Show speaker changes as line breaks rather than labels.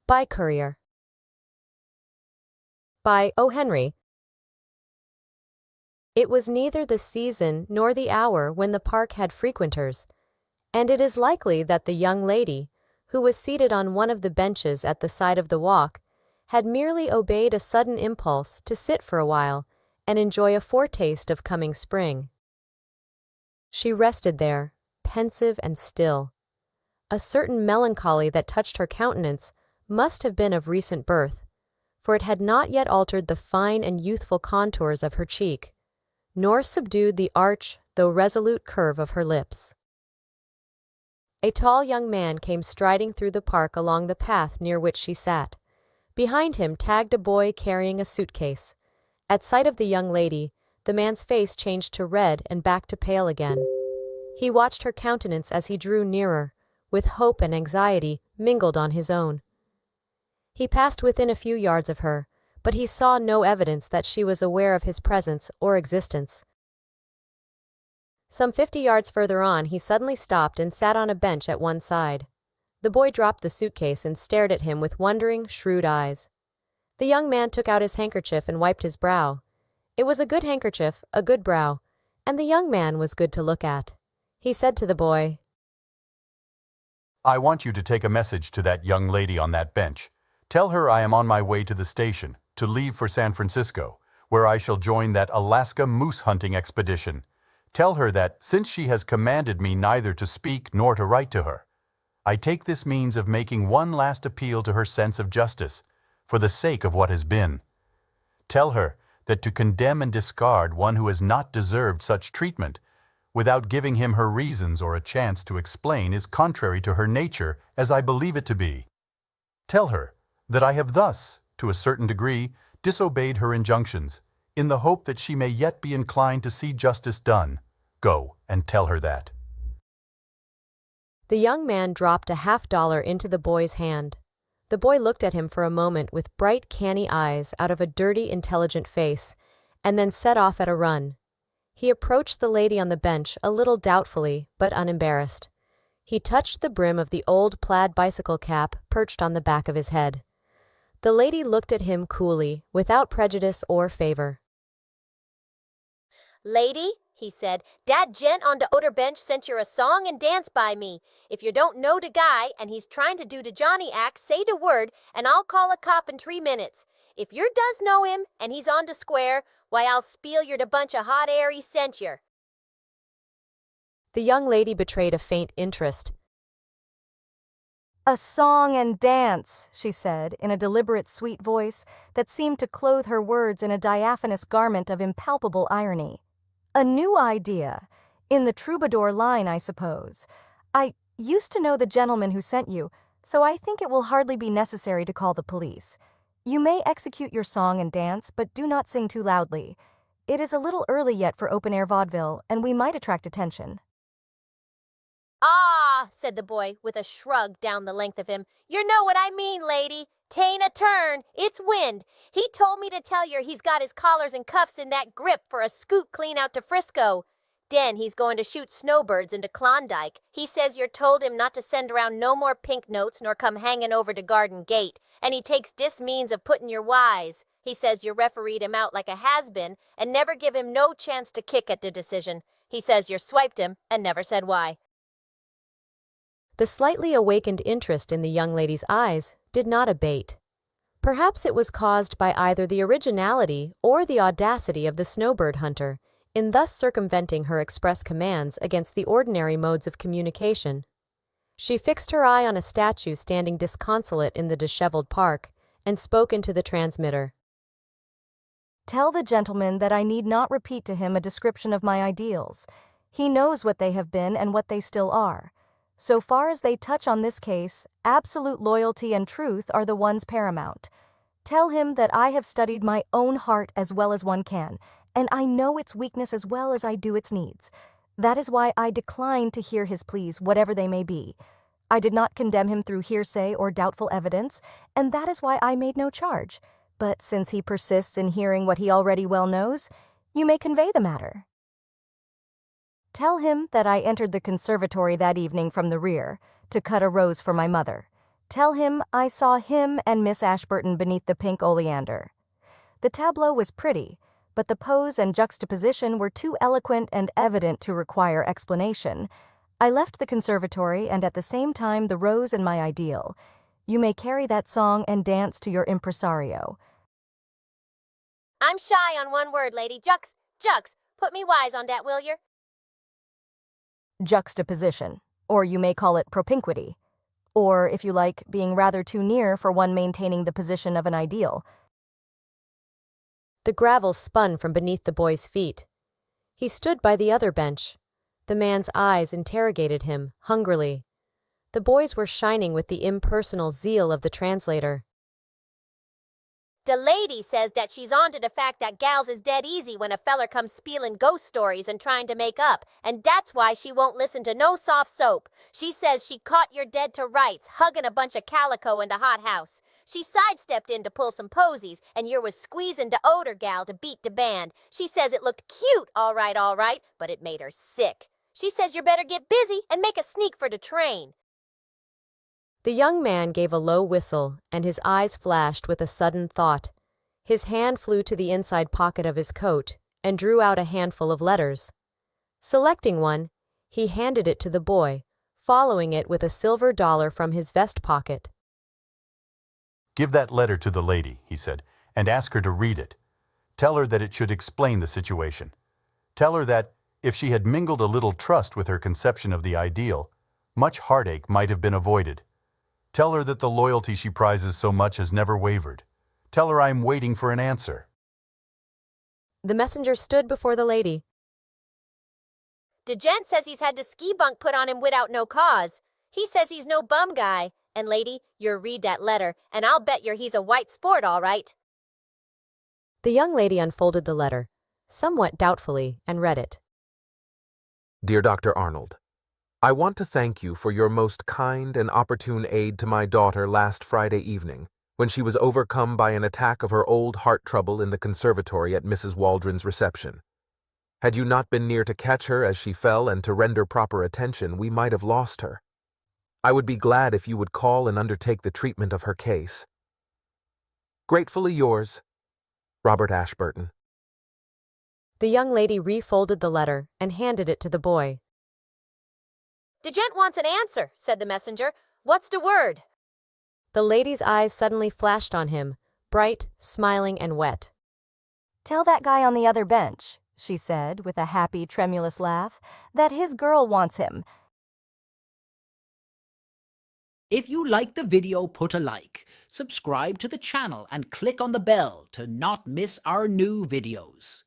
By Courier. By O. Henry. It was neither the season nor the hour when the park had frequenters, and it is likely that the young lady, who was seated on one of the benches at the side of the walk, had merely obeyed a sudden impulse to sit for a while and enjoy a foretaste of coming spring. She rested there, pensive and still. A certain melancholy that touched her countenance must have been of recent birth, for it had not yet altered the fine and youthful contours of her cheek, nor subdued the arch though resolute curve of her lips. A tall young man came striding through the park along the path near which she sat. Behind him tagged a boy carrying a suitcase. At sight of the young lady, the man's face changed to red and back to pale again. He watched her countenance as he drew nearer, with hope and anxiety mingled on his own. He passed within a few yards of her, but he saw no evidence that she was aware of his presence or existence. Some 50 yards further on, he suddenly stopped and sat on a bench at one side. The boy dropped the suitcase and stared at him with wondering, shrewd eyes. The young man took out his handkerchief and wiped his brow. It was a good handkerchief, a good brow, and the young man was good to look at. He said to the boy,
"I want you to take a message to that young lady on that bench. Tell her I am on my way to the station, to leave for San Francisco, where I shall join that Alaska moose hunting expedition. Tell her that, since she has commanded me neither to speak nor to write to her, I take this means of making one last appeal to her sense of justice, for the sake of what has been. Tell her that to condemn and discard one who has not deserved such treatment, without giving him her reasons or a chance to explain, is contrary to her nature, as I believe it to be. Tell her that I have thus, to a certain degree, disobeyed her injunctions, in the hope that she may yet be inclined to see justice done. Go and tell her that."
The young man dropped a $50 into the boy's hand. The boy looked at him for a moment with bright, canny eyes out of a dirty, intelligent face, and then set off at a run. He approached the lady on the bench a little doubtfully, but unembarrassed. He touched the brim of the old plaid bicycle cap perched on the back of his head. The lady looked at him coolly, without prejudice or favor.
"Lady," he said, "dat gent on de oder bench sent yer a song and dance by me. If yer don't know de guy and he's trying to do de Johnny act, say de word and I'll call a cop in 3 minutes. If yer does know him and he's on de square, why I'll spiel yer de bunch of hot air he sent yer."
The young lady betrayed a faint interest.
"A song and dance," she said, in a deliberate, sweet voice that seemed to clothe her words in a diaphanous garment of impalpable irony. "A new idea. In the troubadour line, I suppose. I used to know the gentleman who sent you, so I think it will hardly be necessary to call the police. You may execute your song and dance, but do not sing too loudly. It is a little early yet for open-air vaudeville, and we might attract attention."
"Ah," said the boy, with a shrug down the length of him, "yer know what I mean, lady. 'Tain't a turn, it's wind. He told me to tell yer he's got his collars and cuffs in that grip for a scoot clean out to Frisco. Den he's going to shoot snowbirds into Klondike. He says yer told him not to send around no more pink notes nor come hanging over de garden gate, and he takes dis means of putting yer wise. He says yer refereed him out like a has-been and never give him no chance to kick at de decision. He says yer swiped him and never said why."
The slightly awakened interest in the young lady's eyes did not abate. Perhaps it was caused by either the originality or the audacity of the snowbird hunter in thus circumventing her express commands against the ordinary modes of communication. She fixed her eye on a statue standing disconsolate in the disheveled park and spoke into the transmitter.
"Tell the gentleman that I need not repeat to him a description of my ideals. He knows what they have been and what they still are. So far as they touch on this case, absolute loyalty and truth are the ones paramount. Tell him that I have studied my own heart as well as one can, and I know its weakness as well as I do its needs. That is why I decline to hear his pleas, whatever they may be. I did not condemn him through hearsay or doubtful evidence, and that is why I made no charge. But since he persists in hearing what he already well knows, you may convey the matter. Tell him that I entered the conservatory that evening from the rear to cut a rose for my mother. Tell him I saw him and Miss Ashburton beneath the pink oleander. The tableau was pretty, but the pose and juxtaposition were too eloquent and evident to require explanation. I left the conservatory and at the same time the rose and my ideal. You may carry that song and dance to your impresario.
I'm shy on one word, lady. Jux, put me wise on that, will yer?
Juxtaposition, or you may call it propinquity, or, if you like, being rather too near for one maintaining the position of an ideal.
The gravel spun from beneath the boy's feet. He stood by the other bench. The man's eyes interrogated him, hungrily. The boys were shining with the impersonal zeal of the translator.
The lady says that she's on to the fact that gals is dead easy when a feller comes spieling ghost stories and trying to make up, and that's why she won't listen to no soft soap. She says she caught your dead to rights, hugging a bunch of calico in the hothouse. She sidestepped in to pull some posies, and yer was squeezing the odor gal to beat the band. She says it looked cute, all right, but it made her sick. She says you better get busy and make a sneak for the train.
The young man gave a low whistle, and his eyes flashed with a sudden thought. His hand flew to the inside pocket of his coat and drew out a handful of letters. Selecting one, he handed it to the boy, following it with a silver dollar from his vest pocket.
"Give that letter to the lady," he said, "and ask her to read it. Tell her that it should explain the situation. Tell her that, if she had mingled a little trust with her conception of the ideal, much heartache might have been avoided. Tell her that the loyalty she prizes so much has never wavered. Tell her I am waiting for an answer."
The messenger stood before the lady.
The gent says he's had the ski bunk put on him without no cause. He says he's no bum guy. And lady, yer read that letter, and I'll bet yer he's a white sport, all right.
The young lady unfolded the letter, somewhat doubtfully, and read it.
Dear Dr. Arnold, I want to thank you for your most kind and opportune aid to my daughter last Friday evening, when she was overcome by an attack of her old heart trouble in the conservatory at Mrs. Waldron's reception. Had you not been near to catch her as she fell and to render proper attention, we might have lost her. I would be glad if you would call and undertake the treatment of her case. Gratefully yours, Robert Ashburton.
The young lady refolded the letter and handed it to the boy.
The gent wants an answer, said the messenger. What's the word?
The lady's eyes suddenly flashed on him, bright, smiling, and wet.
Tell that guy on the other bench, she said with a happy, tremulous laugh, that his girl wants him.
If you like the video, put a like, subscribe to the channel and click on the bell to not miss our new videos.